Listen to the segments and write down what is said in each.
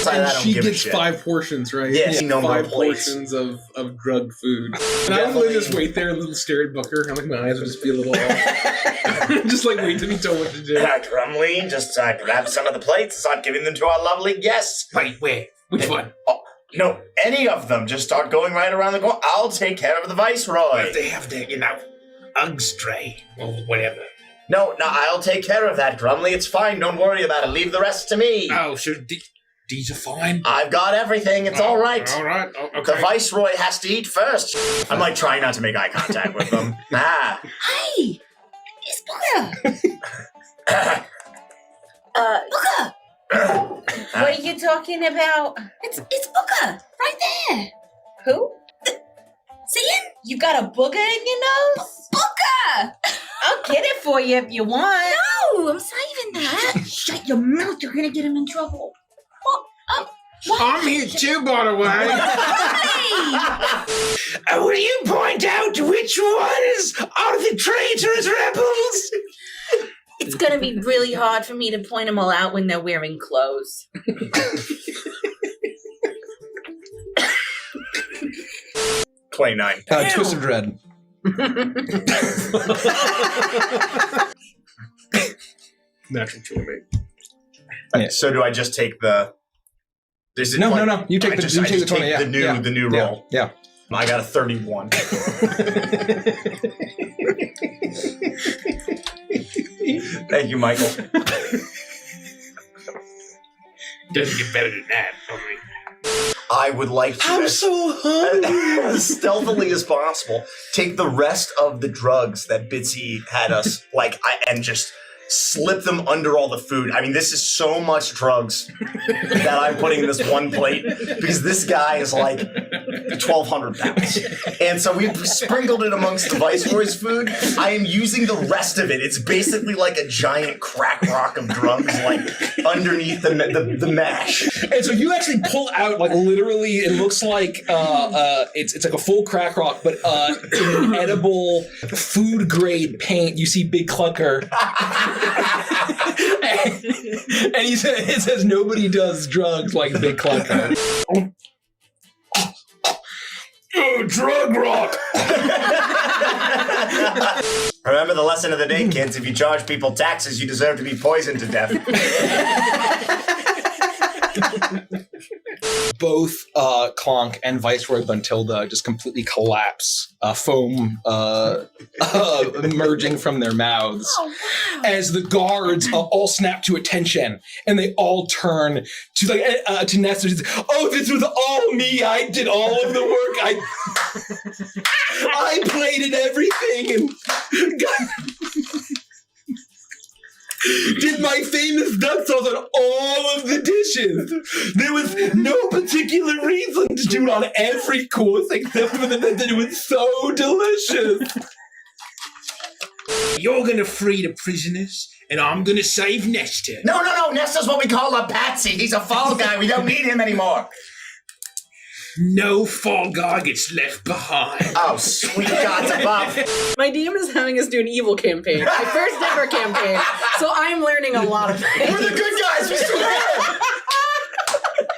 And she gets 5 portions, right? Yes, yeah, 5 portions of drug food. And I would literally just wait there and stare at Booker. And my eyes would just be a little off. Just wait till he told what to do. Grumly, just grab some of the plates and start giving them to our lovely guests. Wait, where? Which one? Oh, no, any of them. Just start going right around the corner. I'll take care of the Viceroy. Well, if they have their, Uggs tray, or whatever. No, I'll take care of that, Grumly. It's fine. Don't worry about it. Leave the rest to me. Oh, so these are fine? I've got everything. It's all right. All right. Okay. The Viceroy has to eat first. I'm trying not to make eye contact with them. Hey! It's Booker! Booker! What are you talking about? It's Booker! Right there! Who? See him? You got a booger in your nose? Booker! I'll get it for you if you want. No, I'm saving that. Shut your mouth, you're gonna get him in trouble. What? I'm here too, by the way. Will you point out which ones are the traitorous rebels? It's gonna be really hard for me to point them all out when they're wearing clothes. 29. Twisted Red. Natural 20. Yeah. So do I just take the... No. You take the 20. The new roll. Yeah. I got a 31. Thank you, Michael. Doesn't get better than that. I would like to, I'm so hungry. as stealthily as possible, take the rest of the drugs that Bitsy had us, and just slip them under all the food. I mean, this is so much drugs that I'm putting in this one plate, because this guy is 1,200 pounds. And so we've sprinkled it amongst the Viceroy's food. I am using the rest of it. It's basically like a giant crack rock of drugs, underneath the mash. And so you actually pull out, literally, it looks like it's like a full crack rock, but in an edible food grade paint. You see Big Clunker. and it says nobody does drugs like Big Clunker. Oh, drug rock! Remember the lesson of the day, kids. If you charge people taxes, you deserve to be poisoned to death. Both Clonk and Viceroy Buntilda just completely collapse, foam emerging from their mouths. Oh, wow. As the guards all snap to attention, and they all turn to Nestor. Oh, this was all me. I did all of the work. I plated everything and did my famous duck sauce on all of the dishes. There was no particular reason to do it on every course except for that it was so delicious. You're gonna free the prisoners, and I'm gonna save Nestor. No. Nestor's what we call a patsy. He's a fall guy. We don't need him anymore. No fall guy gets left behind. Oh, sweet gods above. My DM is having us do an evil campaign. My first ever campaign. So I'm learning a lot of things. We're the good guys. We still there.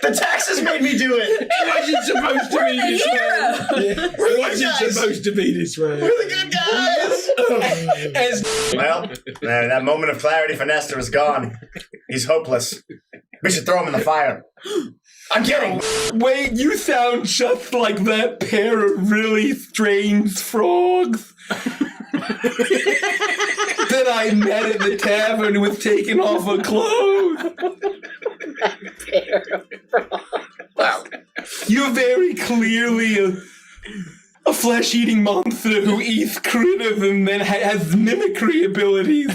The taxes made me do it. It wasn't supposed to be this way. It wasn't supposed to be this way. We're the good guys. Well, that moment of clarity for Nestor is gone. He's hopeless. We should throw him in the fire. I'm kidding. Wait, you sound just like that pair of really strange frogs that I met at the tavern with taking off her clothes. Pair of frogs. Wow. You're very clearly a flesh-eating monster who eats critters and then has mimicry abilities.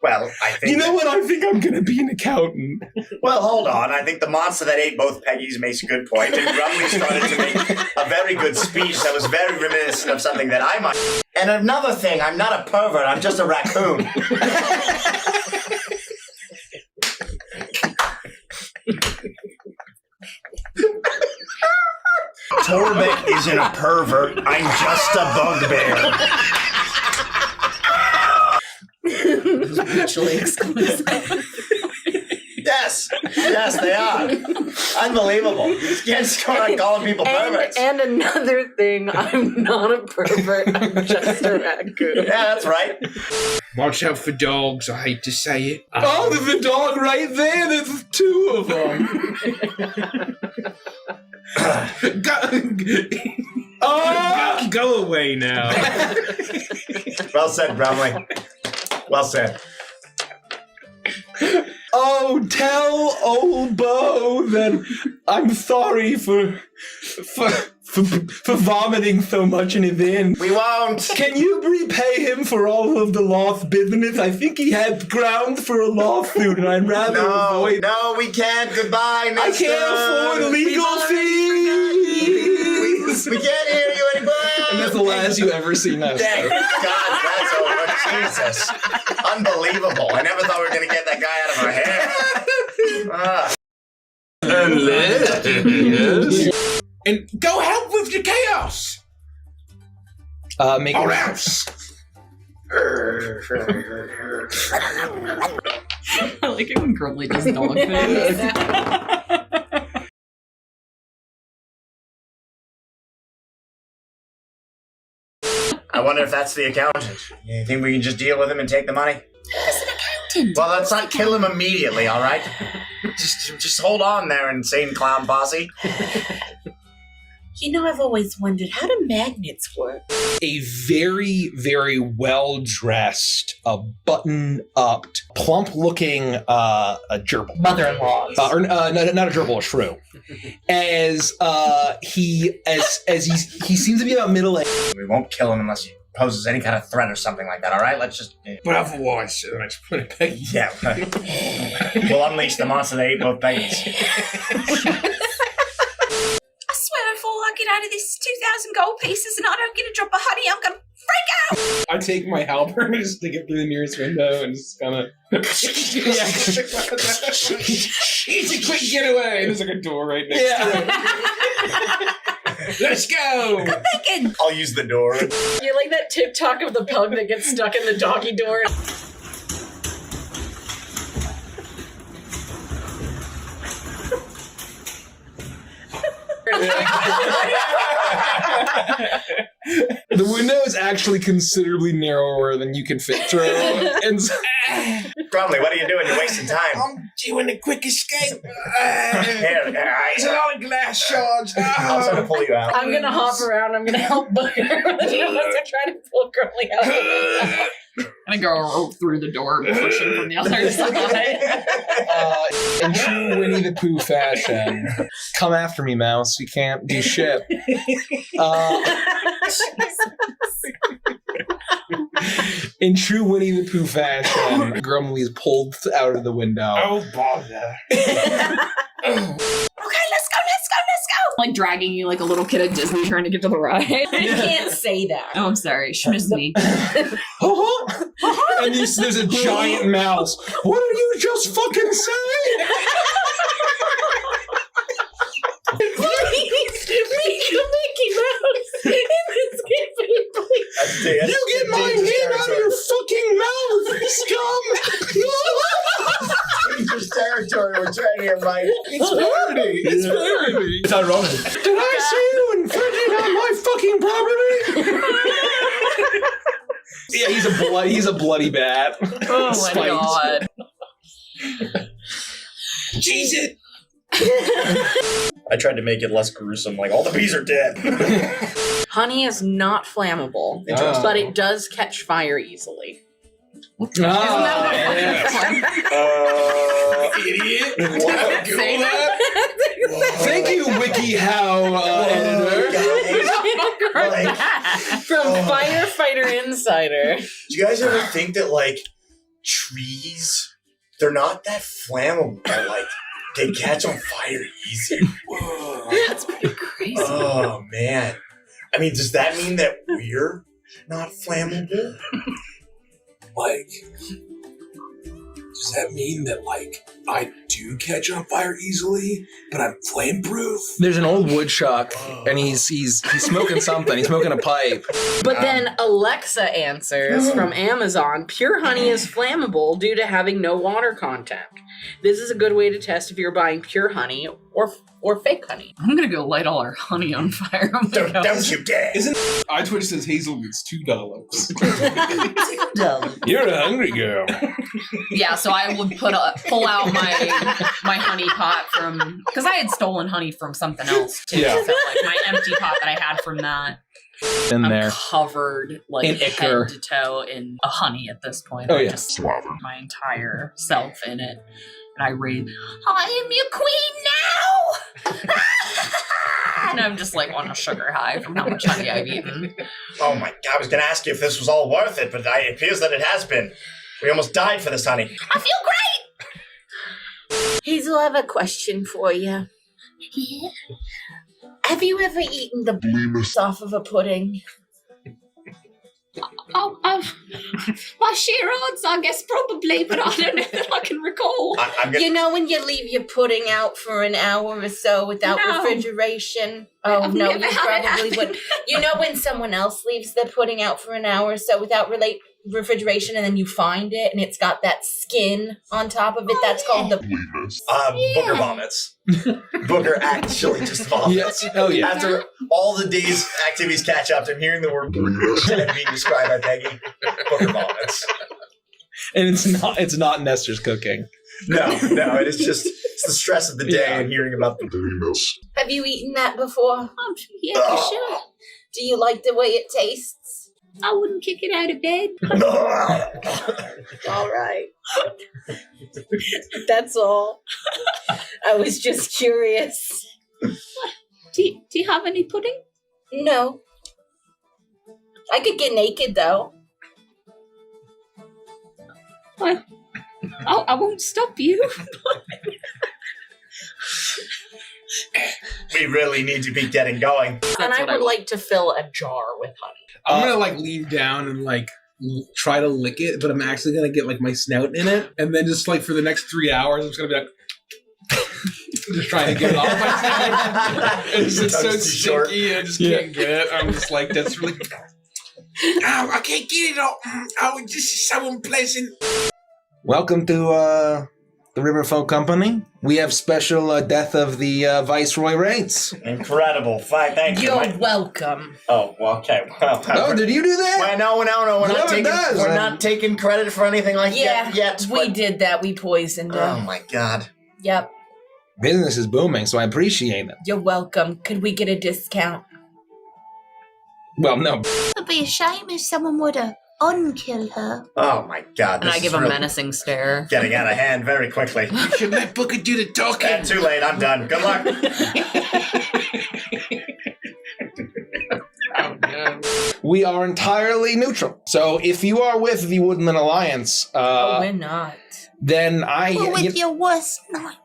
Well, I think... You know what? I think I'm going to be an accountant. Well, hold on. I think the monster that ate both Peggies makes a good point, and Grumly started to make a very good speech that was very reminiscent of something that I might... And another thing, I'm not a pervert. I'm just a raccoon. Torbeck isn't a pervert. I'm just a bugbear. Mutually exclusive. Yes. Yes, they are. Unbelievable. You can't just go around calling people perverts. And another thing, I'm not a pervert. I'm just a raccoon. Yeah, that's right. Watch out for dogs, I hate to say it. Oh, there's a dog right there. There's 2 of them. Go away now. Well said, Bromley. Well said. Oh, tell old Bo that I'm sorry for vomiting so much in his inn. We won't. Can you repay him for all of the lost business? I think he had grounds for a lawsuit, and I'd rather avoid. No, we can't. Goodbye, I mister. can't afford legal fees. We can't hear you anymore. And that's the last you ever see Nestor. Thank God that's over. Jesus. Unbelievable. I never thought we were going to get that guy out of our hair. And go help with the chaos. Make Or it else. I like it when Grumbly does dog things. I wonder if that's the accountant. You think we can just deal with him and take the money? He's an accountant. Well, let's not kill him immediately, all right? Just hold on there, insane clown posse. You know, I've always wondered, how do magnets work? a very, very well-dressed, button-upped, plump-looking a gerbil. Mother-in-law. Or not a gerbil, a shrew. As he seems to be about middle age. We won't kill him unless he poses any kind of threat or something like that, all right? Let's just... But otherwise, let's put it back. Yeah. We'll unleash the monster that ate both babies. I swear if all I get out of this is 2,000 gold pieces and I don't get a drop of honey, I'm gonna freak out! I take my halberd and just stick it through the nearest window and just kind of... Easy, quick getaway! There's like a door right next to it. Let's go! Good thinking! I'll use the door. You're like that TikTok of the pug that gets stuck in the doggy door. The window is actually considerably narrower than you can fit through. And Bromley, what are you doing? You're wasting time. I'm doing a quick escape. Here, There's a lot of glass shards. I'll try to pull you out. I'm gonna hop around. I'm gonna help Booger. The ones that try to pull Curly out. I'm gonna go through the door and push him from the other side. in true Winnie the Pooh fashion, come after me, mouse. You can't do shit. In true Winnie the Pooh fashion, Grumly is pulled out of the window. Oh, bother. Okay, let's go! Like dragging you like a little kid at Disney trying to get to the ride. You can't say that. Oh, I'm sorry. Shmizzy. And there's a giant mouse. What did you just fucking say? Please, make a Mickey Mouse in this game, please. You get my hand out of your fucking mouth, scum! Dangerous territory. We're trying here, Mike. It's parody. It's parody. It's ironic. Did I see you infringing on my fucking property? Yeah, he's a bloody bat. Oh my Spiked. god. Jesus! I tried to make it less gruesome. Like, all the bees are dead. Honey is not flammable, but it does catch fire easily. Isn't Idiot! Say that? Thank you, WikiHow editor. From Firefighter Insider. Do you guys ever think that, like, trees, they're not that flammable, but, like, they catch on fire easy? That's pretty crazy. Oh, man. I mean, does that mean that we're not flammable? Like, does that mean that, like, I do catch on fire easily, but I'm flame-proof. There's an old wood chuck, and he's smoking something. He's smoking a pipe. But then Alexa answers from Amazon, pure honey is flammable due to having no water content. This is a good way to test if you're buying pure honey or fake honey. I'm gonna go light all our honey on fire. Oh my Don't gosh. you dare. iTwitch says Hazel gets $2. You're a hungry girl. Yeah, so I would pull out my honey pot from, because I had stolen honey from something else too. Yeah. So like my empty pot that I had from that, In I'm there. covered like In ichor. head to toe in a honey at this point. Oh, I yeah. just my entire self in it, and I read, "I am your queen now," and I'm just like on a sugar high from how much honey I've eaten. Oh my God, I was going to ask you if this was all worth it, but it appears that it has been. We almost died for this honey. I feel great. Hazel, I have a question for you. Yeah. Have you ever eaten the off of a pudding? Oh, my sheer odds, I guess probably, but I don't know that I can recall. I'm gonna, You know when you leave your pudding out for an hour or so without No. refrigeration? Oh, I've no, never you had it probably happen. would. You know when someone else leaves their pudding out for an hour or so without refrigeration and then you find it and it's got that skin on top of it? That's called the... Booker vomits. Booker actually just vomits. Yes. Oh, yeah. After all the day's activities catch up, I'm hearing the word being described by Peggy. Booker vomits. And it's not Nestor's cooking. No, it's the stress of the day Yeah. and hearing about the Have you eaten that before? Oh, yeah, for sure. Do you like the way it tastes? I wouldn't kick it out of bed. All right. That's all. I was just curious. Do you have any pudding? No. I could get naked, though. Well, I won't stop you. We really need to be getting going. And I what I would want. like to fill a jar with honey. I'm gonna lean down and try to lick it, but I'm actually gonna get my snout in it, and then just for the next 3 hours, I'm just gonna be just trying to get it off my snout. It's just so sticky, I just can't get it. I'm just that's really. Ow, I can't get it all. Oh, this is so unpleasant. Welcome to the River Folk Company. We have special death of the Viceroy rates. Incredible. Fine, thank you. You're welcome. Oh, well, okay. Well, Oh, did you do that? well, no. We're Whoever does, not taking credit for anything like that yet. we but- did that. We poisoned Oh him. my God. Yep. Business is booming, so I appreciate it. You're welcome. Could we get a discount? Well, no. It'd be a shame if someone were to unkill her. Oh my God. And This I give is a really menacing stare. getting out of hand very quickly. You should let Booker do the talking. Too late. I'm done. Good luck. Oh, no. We are entirely neutral. So if you are with the Woodland Alliance, we're not. then Or with your worst nightmares.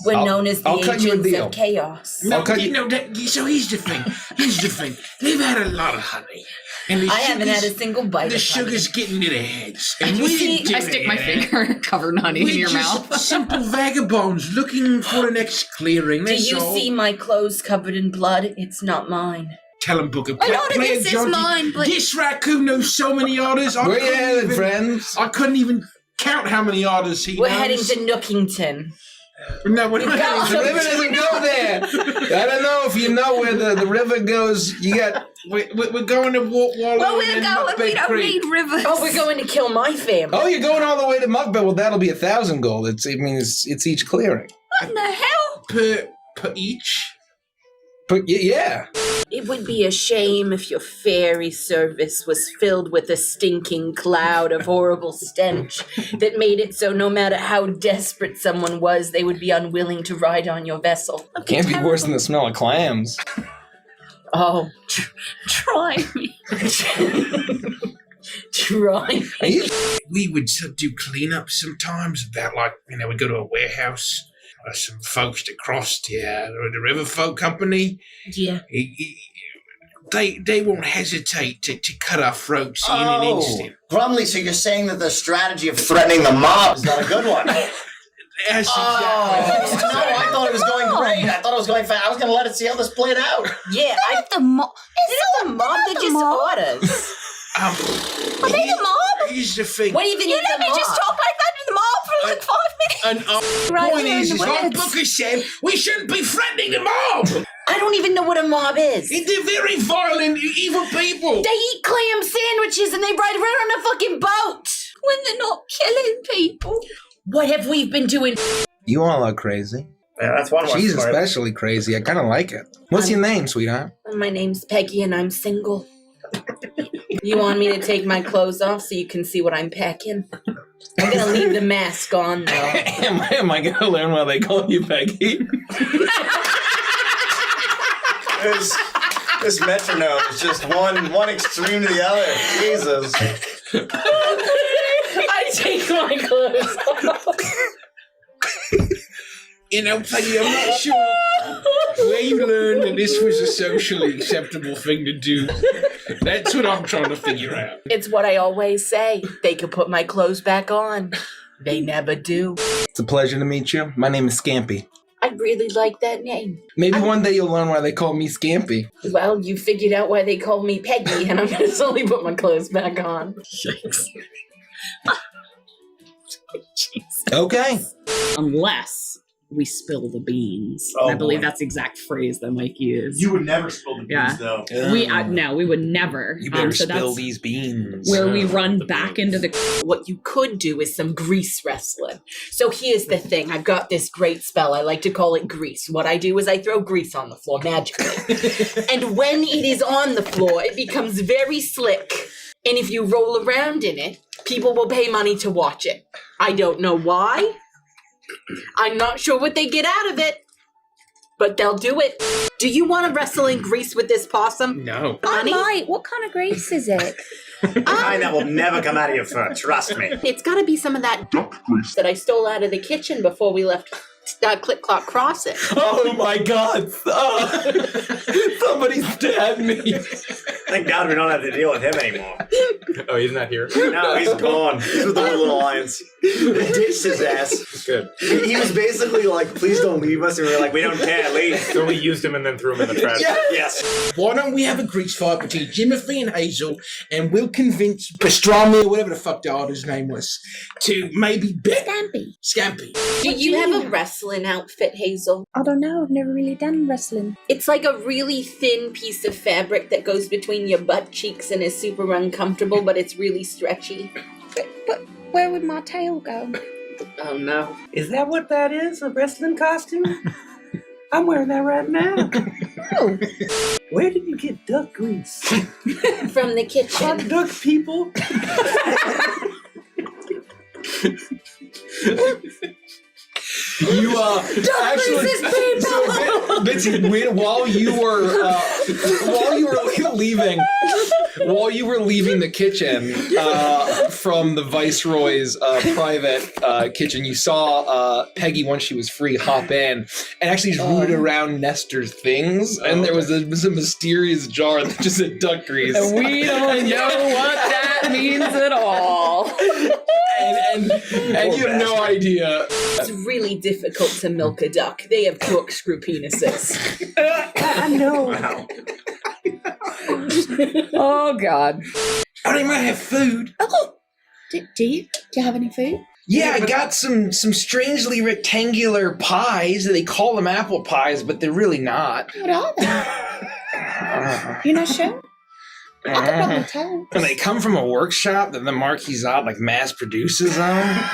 We're I'll- known as the I'll cut you a agents deal. of chaos. No, I'll cut so here's the thing. They've had a lot of honey. And I haven't had a single bite the of honey. sugar's getting to their heads. And You we see, didn't do I stick my that. finger covered in honey in We're your just mouth. simple vagabonds looking for the next clearing. Do That's you all. see my clothes covered in blood? It's not mine. Tell him, Booker. A lot of play this is jaunty. mine, but This raccoon knows so many orders. where you headed, friends? I couldn't even count how many orders he We're knows. heading to Nookington. No, we're not Go. The river doesn't go there. I don't know if you know where the river goes. You got We're going to Wallow well, we're and going. We Muckbed don't Creek. need rivers. Oh, we're going to kill my family. you're going all the way to Muckbed. Well, that'll be 1,000 gold. It's each clearing. What in the hell? Per each. But yeah, It would be a shame if your ferry service was filled with a stinking cloud of horrible stench that made it so no matter how desperate someone was, they would be unwilling to ride on your vessel. can't be worse than the smell of clams. Oh, Try me. try. Are you We would do cleanup sometimes about we go to a warehouse. Some folks that crossed the River Folk Company. Yeah. They won't hesitate to cut our throats in an instant. Grumley, so you're saying that the strategy of threatening the mob is not a good one? Yes, Oh, exactly. no, I thought it was going great. I thought it was going fast. I was going to let it see how this played out. Yeah, They're the mob. it's the mob that just orders. Are they the mob? Here's the thing. What do you think You is let the me mob? just talk like that to the mob for like 5 minutes. And Right point there in is, the like words. Booker said, we shouldn't be threatening the mob. I don't even know what a mob is. They're very violent, evil people. They eat clam sandwiches and they ride around on a fucking boat. When they're not killing people. What have we been doing? You all are crazy. Yeah, that's one She's story. especially crazy. I kind of like it. What's your name, sweetheart? My name's Peggy and I'm single. You want me to take my clothes off so you can see what I'm packing? I'm gonna leave the mask on though. Am I gonna learn why they call you Peggy? This metronome is just one extreme to the other. Jesus. I take my clothes off. You know, Peggy, I'm not sure where you learned that this was a socially acceptable thing to do. That's what I'm trying to figure out. It's what I always say. They could put my clothes back on. They never do. It's a pleasure to meet you. My name is Scampy. I really like that name. Maybe one day you'll learn why they call me Scampy. Well, you figured out why they call me Peggy, and I'm gonna slowly put my clothes back on. Okay. Unless we spill the beans. Oh, I believe boy. that's the exact phrase that Mike used. You would never spill the beans, Yeah. though. No, we would never. You better so spill that's these beans. where we run back into the. What you could do is some grease wrestling. So here's the thing. I've got this great spell. I like to call it grease. What I do is I throw grease on the floor magically. And when it is on the floor, it becomes very slick. And if you roll around in it, people will pay money to watch it. I don't know why. I'm not sure what they get out of it. But they'll do it. Do you want to wrestle in grease with this possum? No. I Honey? might. What kind of grease is it? The kind that will never come out of your fur, trust me. It's got to be some of that duck grease that I stole out of the kitchen before we left Click Clock Crossing. Oh my God! Somebody stabbed me. Thank God we don't have to deal with him anymore. Oh, he's not here. No, he's gone. He's with the Little Alliance. They ditched his ass. Good. He was basically like, please don't leave us. And we were like, we don't care, leave. So we used him and then threw him in the trash. Yes. Why don't we have a grease fight between Jimothy and Hazel, and we'll convince Pastrami, or whatever the fuck the other's name was, to maybe bet Scampy. Scampy. Do you have a wrestling outfit, Hazel? I don't know. I've never really done wrestling. It's like a really thin piece of fabric that goes between your butt cheeks and is super uncomfortable, but it's really stretchy. But where would my tail go? Oh no. Is that what that is? A wrestling costume? I'm wearing that right now. Oh. Where did you get duck grease? From the kitchen. Hot duck people. You actually. So, Bitsy, while you were leaving the kitchen from the Viceroy's private kitchen, you saw Peggy, once she was free, hop in and actually just rooted around Nestor's things, and there was a mysterious jar that just said duck grease. And we don't know what that means at all. And you have no idea. It's really difficult to milk a duck. They have corkscrew penises. I know. Wow. Oh God. I don't even have food. Oh. Do you have any food? Yeah, I got some strangely rectangular pies. They call them apple pies, but they're really not. What are they? You're not sure? I could probably tell. And they come from a workshop that the Marquisat mass produces them.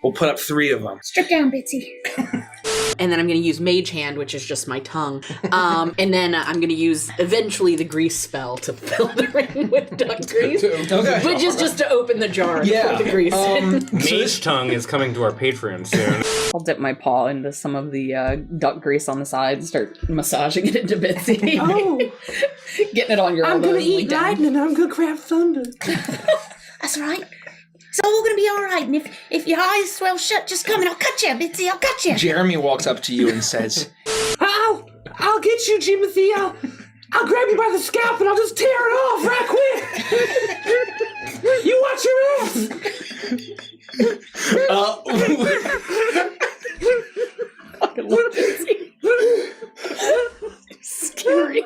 We'll put up 3 of them. Strip down, Bitsy. And then I'm going to use Mage Hand, which is just my tongue. And then I'm going to use eventually the grease spell to fill the ring with duck grease. Okay. Which is just to open the jar and Yeah. put the grease in. Mage Tongue is coming to our Patreon soon. I'll dip my paw into some of the duck grease on the side and start massaging it into Bitsy. Oh, Getting it on your I'm elbows. gonna and eat lean down. lightning. I'm gonna grab thunder. That's right. It's all gonna be all right. And if your eyes swell shut, just come and I'll cut you, Bitsy. I'll cut you. Jeremy walks up to you and says, I'll get you, Jimothy. I'll grab you by the scalp and I'll just tear it off right quick. You watch your ass. Scary.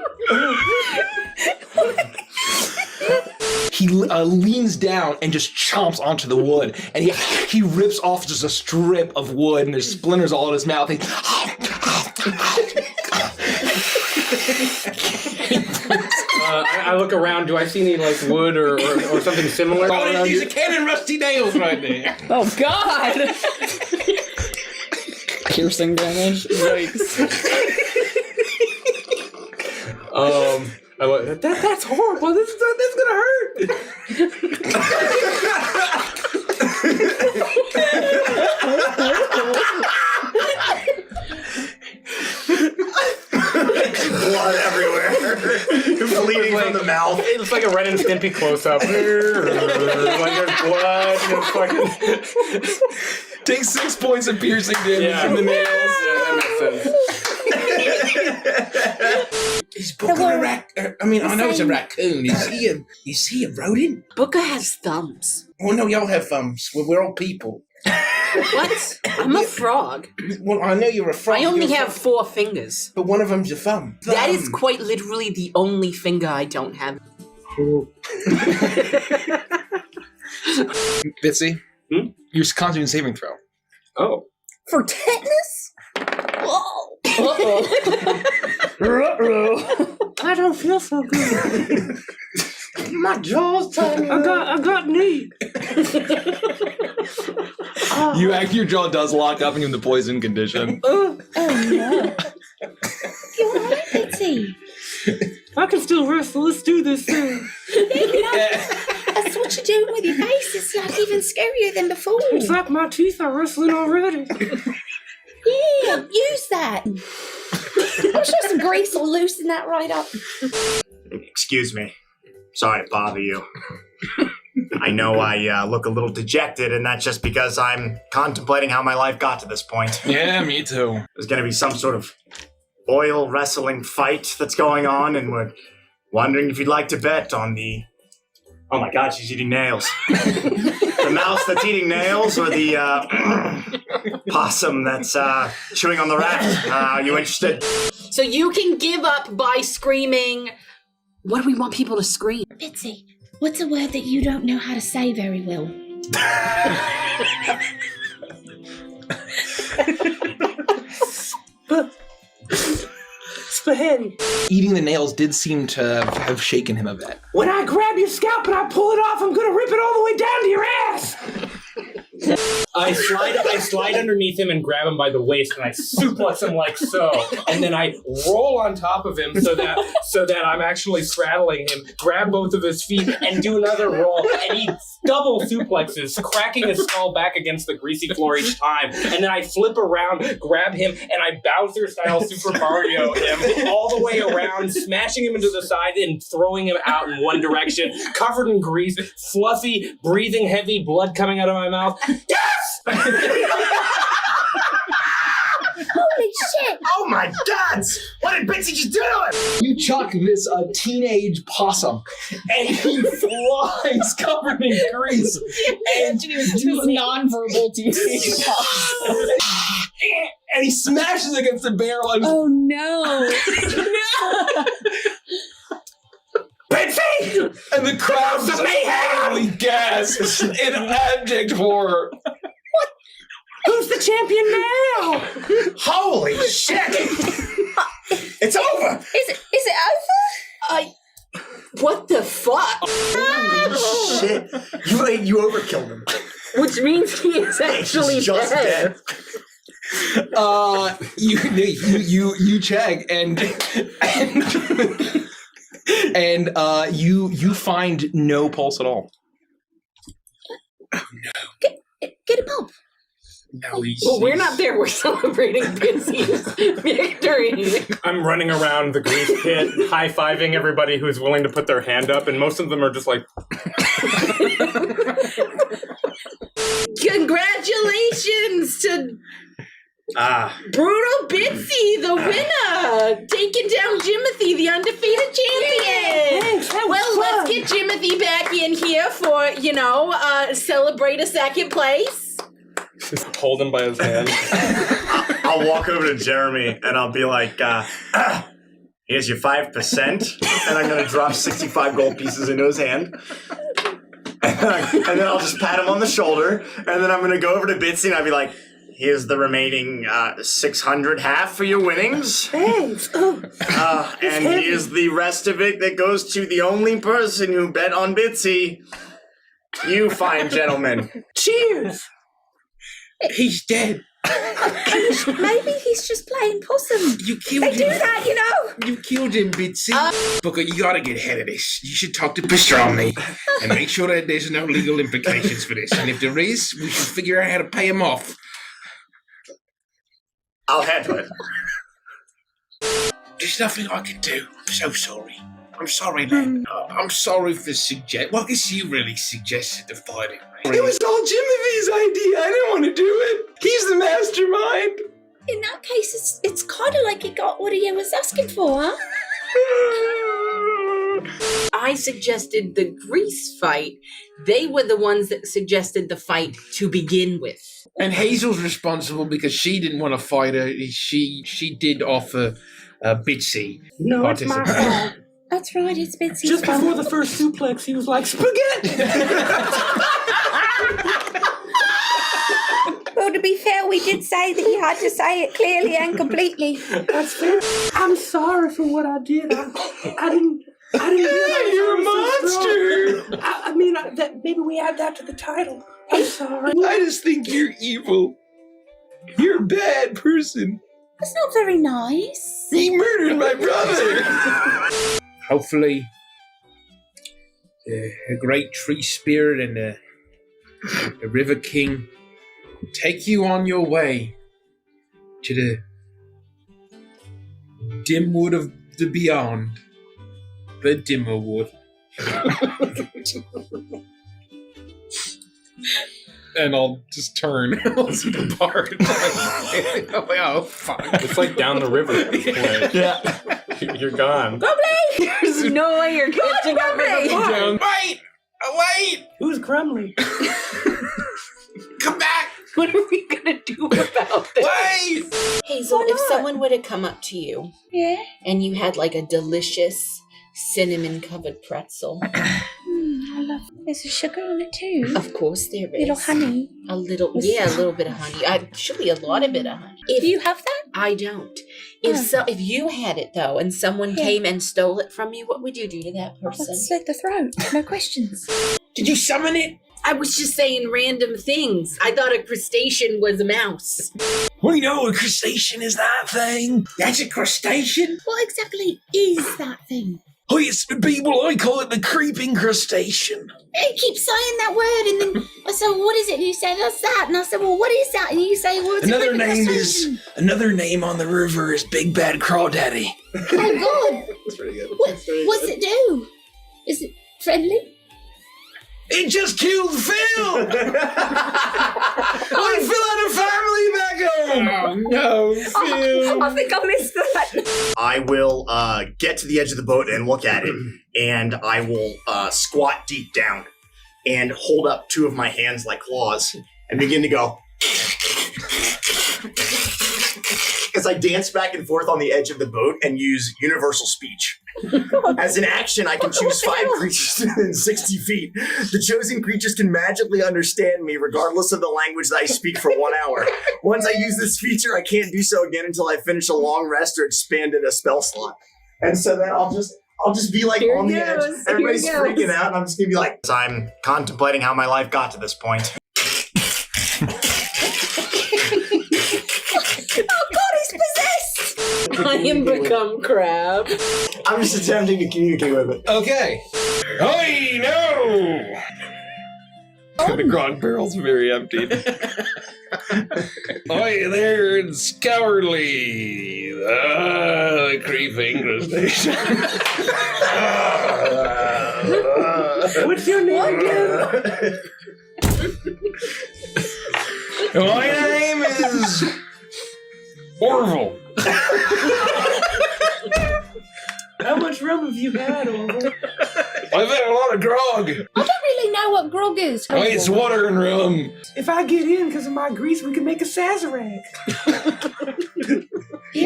He leans down and just chomps onto the wood, and he rips off just a strip of wood, and there's splinters all in his mouth. I look around. Do I see any like wood or something similar? Oh, these are cannon rusty nails right there. Oh God! Piercing damage. Yikes. That's horrible. That's gonna hurt. Blood everywhere. Bleeding from the mouth. It looks like a Ren and Stimpy close-up. Like there's blood. Take 6 points of piercing damage from the nails. Yeah, that makes sense. Is Booker a I mean, I know it's a raccoon. Is he a rodent? Booker has thumbs. Well, no, y'all have thumbs. We're all people. What? I'm a frog. Well, I know you're a frog. I only have 4 fingers. But one of them's a thumb. That is quite literally the only finger I don't have. Bitsy, your Constitution saving throw. Oh. For tetanus? Whoa. I don't feel so good. My jaw's tight. I got knee. Your jaw does lock up and you're in the poison condition. Oh no. You alright, Bitsy? I can still wrestle. Let's do this thing. That's what you're doing with your face. It's like even scarier than before. It's like my teeth are wrestling already. Yeah, use that. I'm sure some grease will loosen that right up. Excuse me. Sorry to bother you. I know I look a little dejected, and that's just because I'm contemplating how my life got to this point. Yeah, me too. There's going to be some sort of oil wrestling fight that's going on, and we're wondering if you'd like to bet on the... Oh my God, she's eating nails. The mouse that's eating nails, or the possum that's chewing on the rat. Are you interested? So you can give up by screaming. What do we want people to scream? Bitsy, what's a word that you don't know how to say very well? Spaghetti. Eating the nails did seem to have shaken him a bit. When I grab your scalp and I pull it off, I'm gonna rip it all the way down to your ass. I slide underneath him and grab him by the waist, and I suplex him like so, and then I roll on top of him so that I'm actually straddling him, grab both of his feet, and do another roll, and he double suplexes, cracking his skull back against the greasy floor each time, and then I flip around, grab him, and I Bowser-style Super Mario him all the way around, smashing him into the side and throwing him out in one direction, covered in grease, fluffy, breathing heavy, blood coming out of my mouth. Yes! Holy shit! Oh my God! What did Bitsy just do to him? You chuck this teenage possum, and he flies covered in grease. And Non-verbal teenage and he smashes against the barrel. And Oh no! Bitsy! And the crowd just finally gasps in abject horror. Who's the champion now? Holy shit! It's over! Is it over? What the fuck? Holy shit! You overkilled him. Which means he is actually He's just dead. You check and you find no pulse at all. Get him up. No, Well, we're not there. We're celebrating Bitsy's victory. I'm running around the grease pit, high-fiving everybody who's willing to put their hand up, and most of them are just like... Congratulations to Brutal Bitsy, the winner! Taking down Jimothy, the undefeated champion! Thanks, that was Well, fun. let's get Jimothy back in here for, celebrate a second place. Just hold him by his hand. I'll walk over to Jeremy and I'll be like, here's your 5%. And I'm going to drop 65 gold pieces into his hand. And then I'll just pat him on the shoulder. And then I'm going to go over to Bitsy and I'll be like, here's the remaining 600 half for your winnings. Thanks. And here's the rest of it that goes to the only person who bet on Bitsy. You fine gentlemen. Cheers. He's dead. Maybe he's just playing possum. You killed They him. do that, you know. You killed him, Bitsy. Booker, you gotta get ahead of this. You should talk to Pastrami and make sure that there's no legal implications for this. And if there is, we should figure out how to pay him off. I'll handle it. There's nothing I can do. I'm so sorry. I'm sorry, man. I'm sorry for well, I guess you really suggested the fighting. It was all Jimothy's idea. I didn't want to do it. He's the mastermind. In that case, it's kind of like he got what he was asking for, huh? I suggested the grease fight. They were the ones that suggested the fight to begin with. And Hazel's responsible because she didn't want to fight her. She did offer Bitsy. No, it's my fault. That's right, it's Bitsy's Just fault. before the first suplex, he was like, spaghetti! Well, to be fair, we did say that you had to say it clearly and completely. That's fair. I'm sorry for what I did. I didn't realize You're a I was so monster. strong. I mean, that maybe we add that to the title. I'm sorry. I just think you're evil. You're a bad person. That's not very nice. He murdered my brother. Hopefully, a great tree spirit and a river king take you on your way to the dim wood of the beyond. The dimmer wood. And I'll just turn. I'll see the part. I'm like, oh, fuck. It's like down the river at this point. Yeah. You're gone. There's no way you're catching up with the part. Wait! Wait! Who's Crumley? Come back! What are we gonna do about this? Wait! Hazel, if someone were to come up to you Yeah? and you had like a delicious cinnamon-covered pretzel, I love it. There's a sugar on it too. of course there is. Little honey. A little bit of honey. Actually, a lot of bit of honey. Do you have that? I don't. If you had it though, and someone came and stole it from you, what would you do to that person? Let's slit the throat. No questions. Did you summon it? I was just saying random things. I thought a crustacean was a mouse. We know a crustacean is that thing. That's a crustacean? What exactly is that thing? Oh, it's people. I call it the creeping crustacean. You keep saying that word, and then I said, well, what is it? And you say, that's that. And I said, well, what is that? And you say, well, it's Another a name crustacean. is another name on the river is Big Bad Crawdaddy. Oh, God. That's pretty good. What's it do? Is it friendly? It just killed Phil. I Phil had a family back home. Oh, no, Phil. I think I missed that. I will get to the edge of the boat and look at it, and I will squat deep down and hold up two of my hands like claws and begin to go. As I dance back and forth on the edge of the boat and use universal speech. As an action, I can choose 5 creatures within 60 feet. The chosen creatures can magically understand me regardless of the language that I speak for 1 hour. Once I use this feature, I can't do so again until I finish a long rest or expanded a spell slot. And so then I'll just be like on the edge. Everybody's freaking out, and I'm just gonna be like, I'm contemplating how my life got to this point. I am become crab. I'm just attempting to communicate with it. Okay. Oi, no! The grog barrel's very emptied. Oi there, it's cowardly. The creeping crustacean. What's your name again? My name is Orville. How much rum have you had, Orville? I've had a lot of grog. I don't really know what grog is. Oh, it's water and rum. If I get in because of my grease, we can make a Sazerac.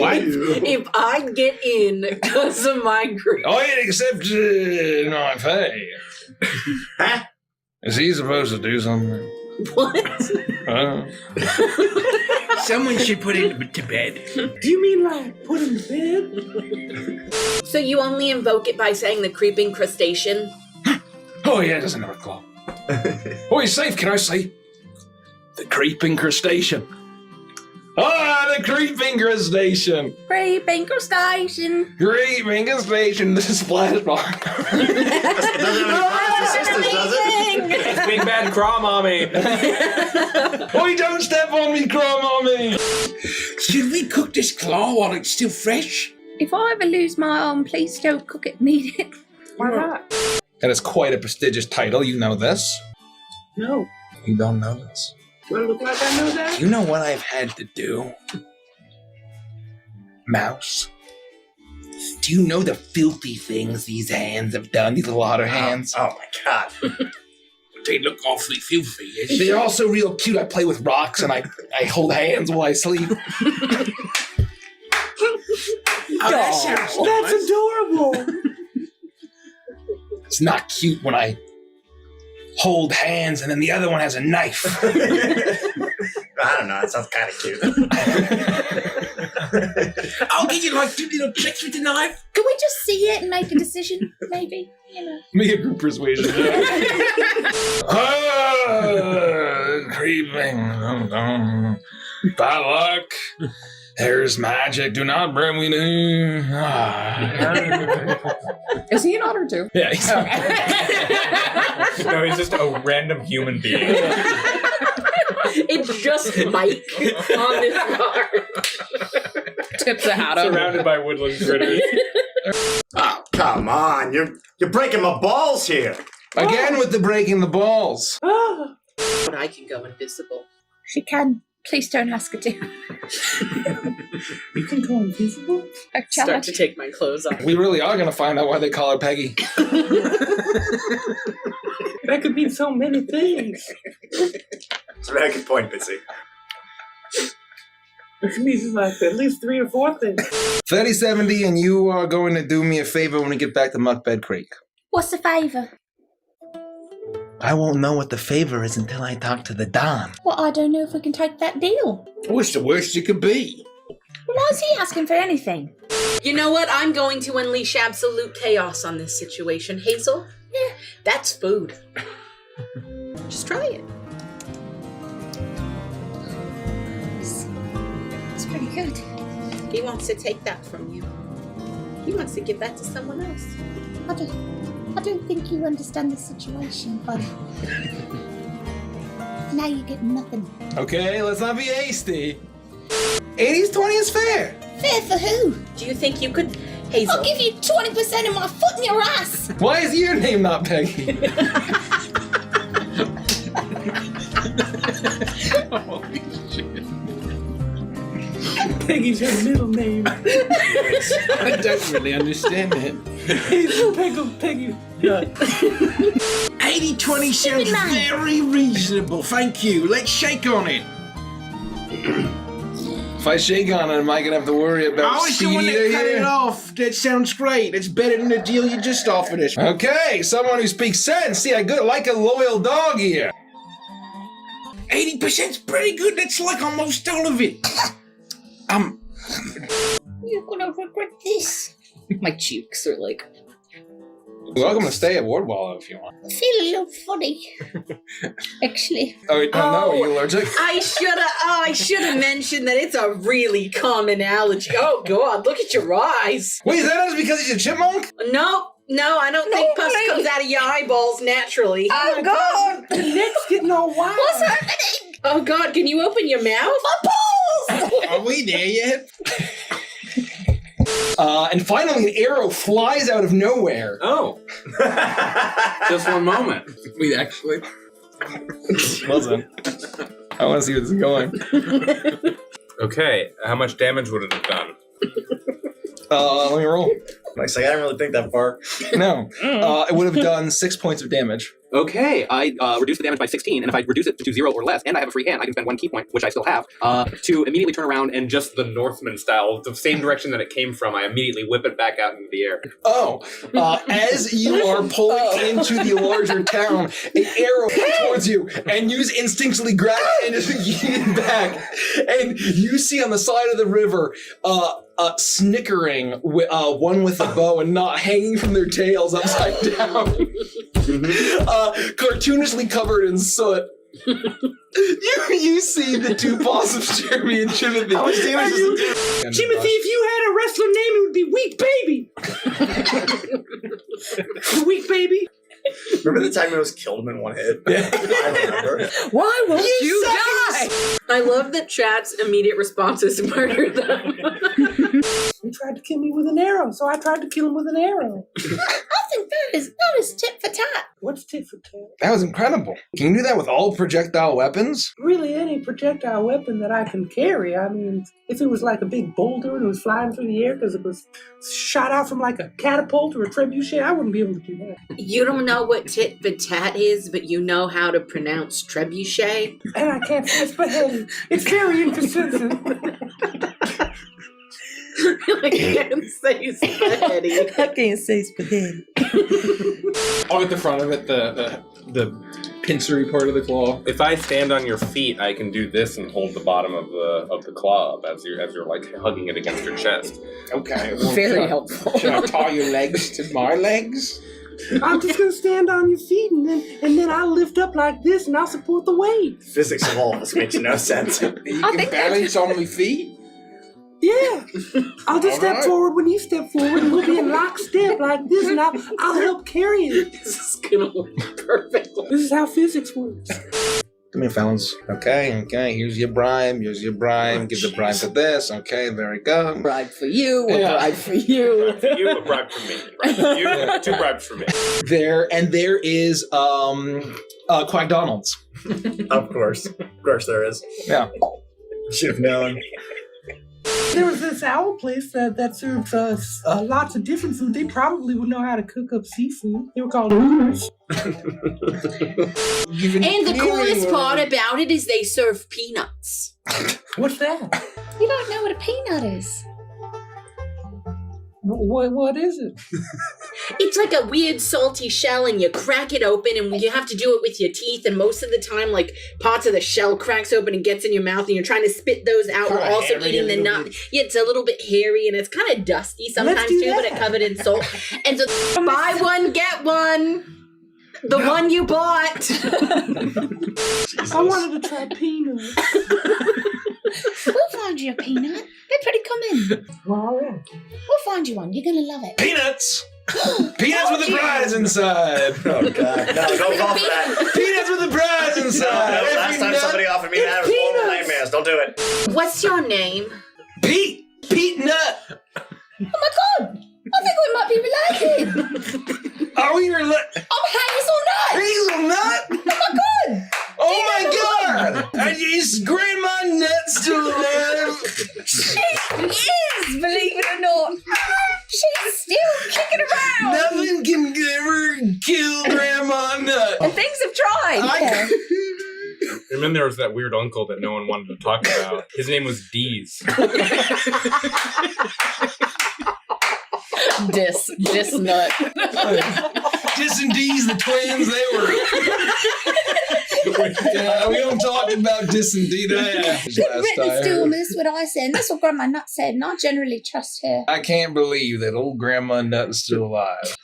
if I get in because of my grief. I ain't accepted my pay. Huh? Is he supposed to do something? What? Someone should put him to bed. Do you mean like put him to bed? So you only invoke it by saying the creeping crustacean? Oh yeah, there's another claw. Oh, he's safe, can I say? The creeping crustacean. Ah, the creeping crustacean. Creeping crustacean. Creeping crustacean. This is splash bar. It doesn't have any brothers and sisters, does it? It's Big Bad Craw Mommy. Oh, don't step on me, Craw Mommy. Should we cook this claw while it's still fresh? If I ever lose my arm, please don't cook it immediately. Why not? That is quite a prestigious title. You know this. No. You don't know this. Do I look like I know that? You know what I've had to do? Mouse. Do you know the filthy things these hands have done? These little otter hands. Oh my god. They look awfully filthy. They're also real cute. I play with rocks and I hold hands while I sleep. Oh, that sounds That's adorable. It's not cute when I hold hands and then the other one has a knife. I don't know. It sounds kind of cute. I'll give you like 2 little tricks with the knife. Can we just see it and make a decision? Maybe, you know. Make a group persuasion. Creeping. Bad luck. There's magic. Do not bring me to. Is he an otter too? Yeah. He's No, he's just a random human being. It's just Mike on this bar. Tips the hat over. Surrounded by woodland critters. Oh, come on. You're breaking my balls here. Again with the breaking the balls. But I can go invisible. She can. Please don't ask her to. You can go invisible? Start to take my clothes off. We really are going to find out why they call her Peggy. That could mean so many things. That's a very good point, Bitsy. It means like at least 3 or 4 things. 3070, and you are going to do me a favor when we get back to Muckbed Creek. What's the favour? I won't know what the favor is until I talk to the Don. Well, I don't know if we can take that deal. What's the worst it could be? Well, why is he asking for anything? You know what? I'm going to unleash absolute chaos on this situation. Hazel? Yeah. That's food. Just try it. It's pretty good. He wants to take that from you. He wants to give that to someone else. I don't think you understand the situation, buddy. Now you get nothing. Okay, let's not be hasty. 80-20 is fair. Fair for who? Do you think you could, Hazel? I'll give you 20% of my foot in your ass. Why is your name not Peggy? Peggy's her middle name. I don't really understand that. Peggy. Yeah. 80-20 sounds very reasonable. Thank you. Let's shake on it. If I shake on it, am I going to have to worry about I was the one that speed cut it here? off. That sounds great. That's better than the deal you just offered us. Okay, someone who speaks sense. See, I like a loyal dog here. 80%'s pretty good. That's like almost all of it. You're gonna regret this. My cheeks are like. You're welcome to stay at Wardwallow if you want. I feel a little funny. Actually. Oh no, are you allergic? I should have mentioned that it's a really common allergy. Oh God, look at your eyes. Wait, is that because he's a chipmunk? No, I don't think pus comes out of your eyeballs naturally. Oh God! The neck's getting all wild. What's happening? Oh God, can you open your mouth? My balls! Are we there yet? And finally, an arrow flies out of nowhere. Oh. Just one moment. We actually. Wasn't. I want to see where this is going. Okay, how much damage would it have done? Let me roll. Mike's like, I didn't really think that far. No. It would have done 6 points of damage. Okay, I reduce the damage by 16, and if I reduce it to 0 or less, and I have a free hand, I can spend 1 key point, which I still have, to immediately turn around and just the Northman style, the same direction that it came from, I immediately whip it back out into the air. As you are pulling into the larger town, an arrow towards you, and you instinctively grab it and just yeet it back, and you see on the side of the river, snickering, one with a bow and not hanging from their tails upside down. Cartoonishly covered in soot. You see the two paws of Jeremy and Timothy. How much damage does it do? Timothy, if you had a wrestler name, it would be Weak Baby. Weak Baby. Remember the time he was killed him in one hit? I remember. Why won't you die? I love that chat's immediate response is to murder them. He tried to kill me with an arrow, so I tried to kill him with an arrow. I think that is tit for tat. What's tit for tat? That was incredible. Can you do that with all projectile weapons? Really, any projectile weapon that I can carry. I mean, if it was like a big boulder and it was flying through the air because it was shot out from like a catapult or a trebuchet, I wouldn't be able to do that. You don't know what tit for tat is, but you know how to pronounce trebuchet? And I can't say spaghetti. It's very inconsistent. I can't say spaghetti. I can't say spaghetti. I'll get the front of it, the pincery part of the claw. If I stand on your feet, I can do this and hold the bottom of the claw as you're like hugging it against your chest. Okay. Well, Very helpful. Should I tie your legs to my legs? I'm just gonna stand on your feet and then I'll lift up like this and I'll support the weight. Physics of all this makes no sense. You can balance on my feet? Yeah. I'll just step forward when you step forward and we'll be in lockstep like this and I'll help carry it. This is gonna work perfectly. This is how physics works. Come here, fellas. Okay, here's your bribe. Give the bribe to this. Okay, there we go. Bribe for you, a bribe for you. For you, a bribe for me. Bribe for you, 2 bribes for me. There is Quack Donald's. Of course there is. Yeah. Should have known. There was this owl place that serves lots of different food. They probably would know how to cook up seafood. They were called Hooters. And the coolest part about it is they serve peanuts. What's that? You don't know what a peanut is. What is it? It's like a weird salty shell and you crack it open and you have to do it with your teeth, and most of the time like parts of the shell cracks open and gets in your mouth and you're trying to spit those out while also eating the nut. Yeah, it's a little bit hairy and it's kind of dusty sometimes too, but it's covered in salt. And so buy one, get one. The one you bought. I wanted to try peanuts. We'll find you a peanut. They're pretty common. All right. We'll find you one. You're gonna love it. Peanuts! Peanuts with the prize inside! Oh, God. No, don't fall for that. Peanuts with the prize inside! No, last time somebody offered me that, it was horrible nightmares. Don't do it. What's your name? Pete Nut! Oh my God! I think we might be related. Are we related? I'm Hazelnut. Hazelnut? Oh my God! Oh my God! Is Grandma Nut still alive? She is, believe it or not. She's still kicking around. Nothing can ever kill Grandma Nut. And things have tried. And then there was that weird uncle that no one wanted to talk about. His name was Deez. Dis nut. Dis and D's, the twins, they were. Yeah, we don't talk about Dis and D last Written time. stillness, what I said. And that's what Grandma Nut said, and I generally trust her. I can't believe that old Grandma Nut is still alive.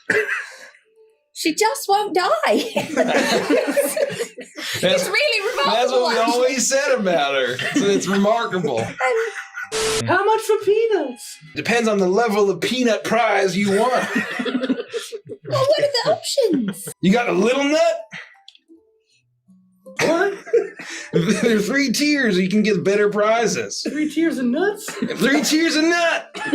She just won't die. It's really remarkable. That's what we always said about her. So it's remarkable. How much for peanuts? Depends on the level of peanut prize you want. Well, what are the options? You got a little nut? What? There are 3 tiers. You can get better prizes. 3 tiers of nuts? 3 tiers of nut. I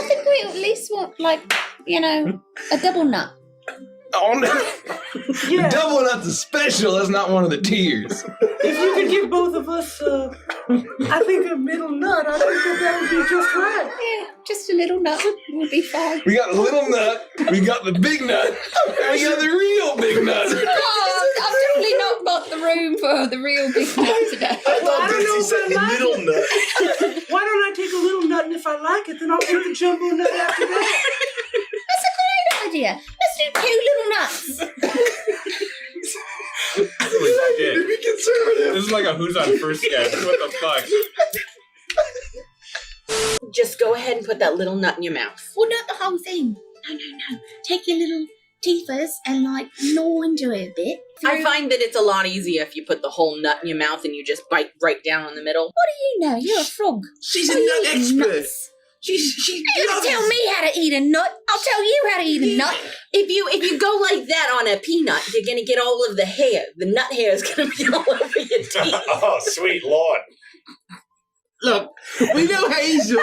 think we at least want, like, a double nut. Oh no! Yeah. Double nut's a special. That's not one of the tiers. If you could give both of us, I think a middle nut, I think that would be just right. Yeah, just a little nut will be fine. We got the little nut, we got the big nut, and we got the real big nut. Oh, I've definitely not got the room for the real big nut today. I thought I don't know Bitsy if said I like little nut. Why don't I take a little nut, and if I like it, then I'll take the jumbo nut after that. That's a great idea. Let's do 2 little nuts. Holy shit. Be conservative. This is like a Who's on First sketch. What the fuck? Just go ahead and put that little nut in your mouth. Well, not the whole thing. No. Take your little teethers and like gnaw into it a bit. I find that it's a lot easier if you put the whole nut in your mouth and you just bite right down on the middle. What do you know? You're a frog. She's a What are you nut eating, expert. nuts? She You don't tell me how to eat a nut. I'll tell you how to eat a nut. If you go like that on a peanut, you're gonna get all of the hair. The nut hair is gonna be all over your teeth. Oh, sweet Lord. Look, we know Hazel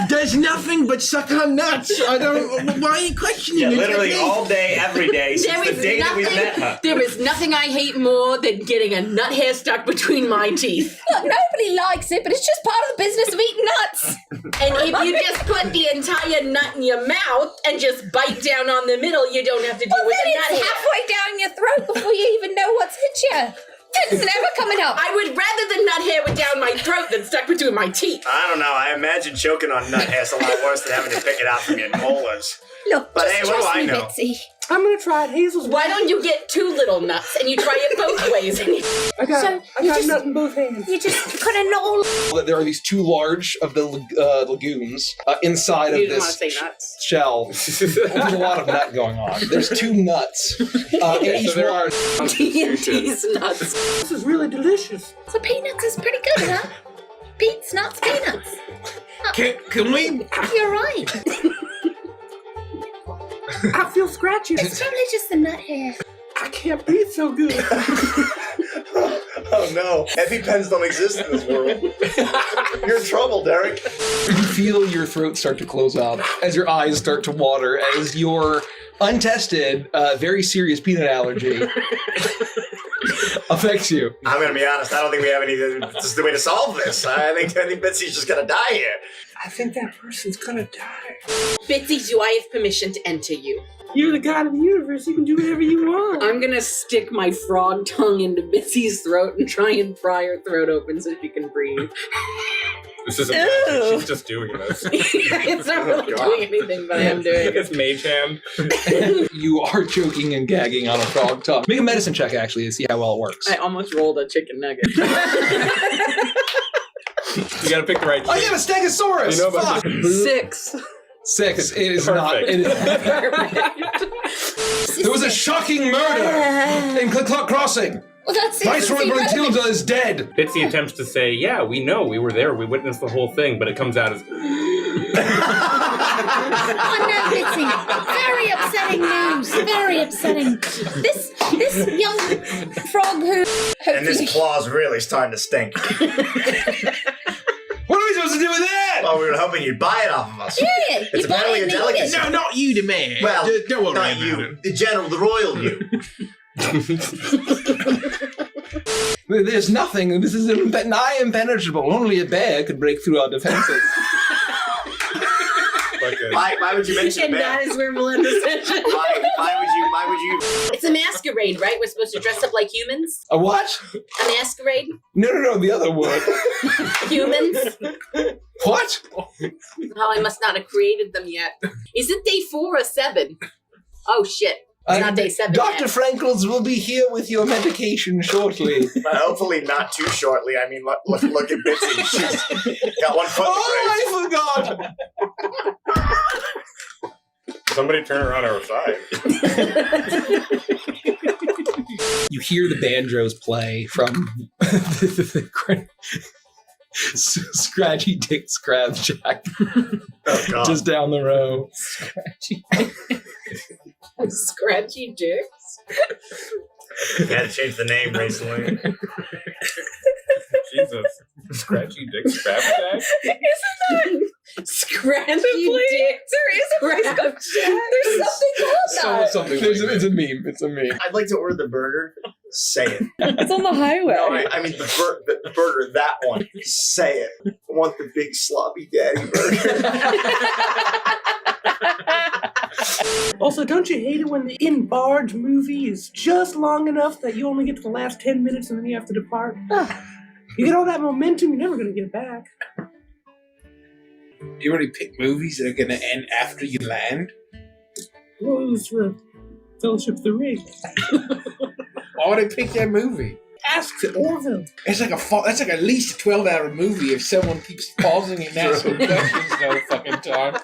does nothing but suck on nuts. I don't. Why are you questioning Yeah, it? literally all day, every day, since There the is day that we nothing- met her. There is nothing I hate more than getting a nut hair stuck between my teeth. Look, nobody likes it, but it's just part of the business of eating nuts. And if you just put the entire nut in your mouth and just bite down on the middle, you don't have to deal with Then the nut it's hair. halfway down your throat before you even know what's hit you. It's never coming up. I would rather the nut hair went down my throat than stuck between my teeth. I don't know. I imagine choking on nut hair's a lot worse than having to pick it out from your molars. Look, But just hey, what do trust I me, know? Betsy. I'm gonna try it. Hazel's. Why don't you get 2 little nuts and you try it both ways? I got So, you a just- nut in both hands. You just put a gnaw. There are these 2 large of the lagoons inside of You didn't want this to say nuts. shell. There's a lot of nut going on. There's 2 nuts. And each there one. T&T's nuts. This is really delicious. So peanuts is pretty good, huh? Beets, nuts, peanuts. Can we? You're right. I feel scratchy. It's probably just the nut hair. I can't breathe so good. Oh no. EpiPens don't exist in this world. You're in trouble, Derek. You feel your throat start to close up as your eyes start to water as your untested, very serious peanut allergy affects you. I'm gonna be honest, I don't think we have any. This is the way to solve this. I think Bitsy's just gonna die here. I think that person's gonna die. Bitsy, do I have permission to enter you? You're the god of the universe. You can do whatever you want. I'm gonna stick my frog tongue into Bitsy's throat and try and pry her throat open so she can breathe. This isn't magic. She's just doing this. It's not really doing anything, but I am doing it. It's mage hand. You are choking and gagging on a frog tongue. Make a medicine check, actually, to see how well it works. I almost rolled a chicken nugget. You gotta pick the right I got a Stegosaurus! You know about Fuck! 6. 6. It is Perfect. not. It is, there was a shocking murder in Click-Clock Crossing. Well, that's it. Viceroy It's irrelevant. Matilda is dead. Bitsy attempts to say, yeah, we know, we were there, we witnessed the whole thing, but it comes out as... Oh no, Bitsy. Very upsetting news. Very upsetting. This young frog who And this claw's really starting to stink. What are we supposed to do with that? Well, we were hoping you'd buy it off of us. Yeah, It's you buy apparently it a and eat delicacy. it. No, not you, the man. Well, Don't worry not about you. it. The general, the royal you. There's nothing. This is nigh impenetrable. Only a bear could break through our defenses. Why would you mention And bear? that is where we'll end the session. Why would you? It's a masquerade, right? We're supposed to dress up like humans? A what? A masquerade? No, the other one. Humans? What? Oh, I must not have created them yet. Is it day 4 or 7? Oh, shit. It's not day 7 Dr. yet. Franklin's will be here with your medication shortly. But hopefully not too shortly. I mean, look at Bitsy. She's got one foot in the grave. I forgot. Somebody turn her on our side. You hear the banjos play from the Scratchy Dick Scrabjack Oh, God. just down the row. Scratchy dicks? You had to change the name recently. Jesus. Scratchy dick scrapjack? Scratchy dicks? There is a risk of There's something called that. It's a meme. It's a meme. I'd like to order the burger Say it. It's on the highway. No, I mean the burger, that one. Say it. I want the big sloppy daddy burger. Also, don't you hate it when the in-barge movie is just long enough that you only get to the last 10 minutes and then you have to depart? You get all that momentum, you're never going to get it back. Do you already pick movies that are going to end after you land? Well, it was Fellowship of the Ring. Why would I pick that movie? Ask Orville. It's like that's like at least a 12-hour movie if someone keeps pausing it and asking questions no fucking time.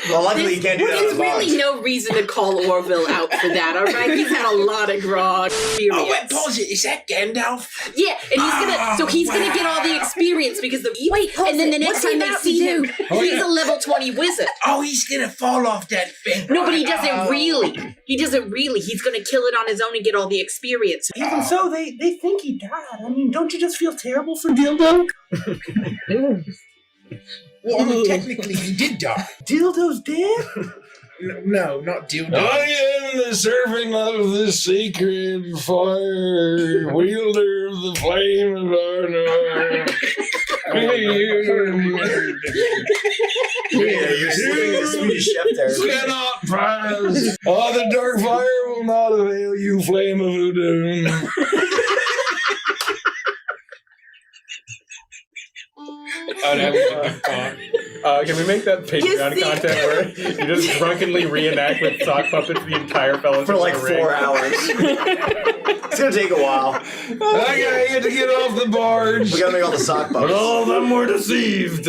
Well, luckily you can't do that There's on the really no reason to call Orville out for that, all right? He's had a lot of grog experience. Oh, wait, pause it. Is that Gandalf? Yeah, and he's gonna get all the experience because of and then the next time they see him, he's a level 20 wizard. Oh, he's gonna fall off that thing. No, but he doesn't really. He doesn't really. He's gonna kill it on his own and get all the experience. Even so, they think he died. I mean, don't you just feel terrible for Dildo? Well, I mean, technically, he did die. Dildo's dead? No, not Dildo. I am the servant of the sacred fire, wielder of the flame of Arnor. You're slipping the Swedish chef there. Cannot pass. Oh, the dark fire will not avail you, flame of Udun. Oh, no, can we make that Patreon content where you just drunkenly reenact with sock puppets the entire Fellowship For like of the Ring? 4 hours. It's gonna take a while. I gotta get off the barge. We gotta make all the sock But puppets. all of them were deceived.